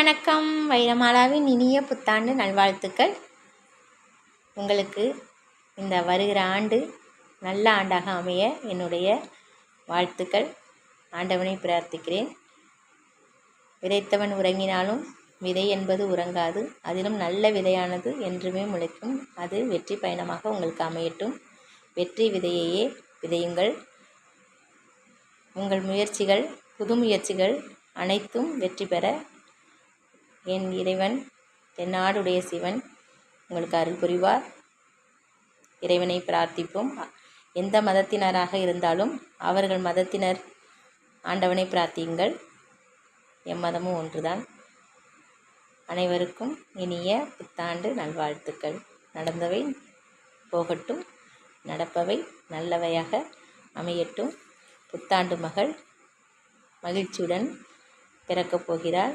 வணக்கம். வைரமாலாவின் இனிய புத்தாண்டு நல்வாழ்த்துக்கள். உங்களுக்கு இந்த வருகிற ஆண்டு நல்ல ஆண்டாக அமைய என்னுடைய வாழ்த்துக்கள். ஆண்டவனை பிரார்த்திக்கிறேன். விதைத்தவன் உறங்கினாலும் விதை என்பது உறங்காது. அதிலும் நல்ல விதையானது என்றுமே முளைக்கும். அது வெற்றி பயணமாக உங்களுக்கு அமையட்டும். வெற்றி விதையையே விதையுங்கள். உங்கள் முயற்சிகள், புது முயற்சிகள் அனைத்தும் வெற்றி பெற என் இறைவன், என் நாடுடைய சிவன் உங்களுக்கு அருள் புரிவார். இறைவனை பிரார்த்திப்போம். எந்த மதத்தினராக இருந்தாலும் அவர்கள் மதத்தினர் ஆண்டவனை பிரார்த்தியுங்கள். எம்மதமும் ஒன்றுதான். அனைவருக்கும் இனிய புத்தாண்டு நல்வாழ்த்துக்கள். நடந்தவை போகட்டும், நடப்பவை நல்லவையாக அமையட்டும். புத்தாண்டு மகள் மகிழ்ச்சியுடன் பிறக்கப் போகிறாள்.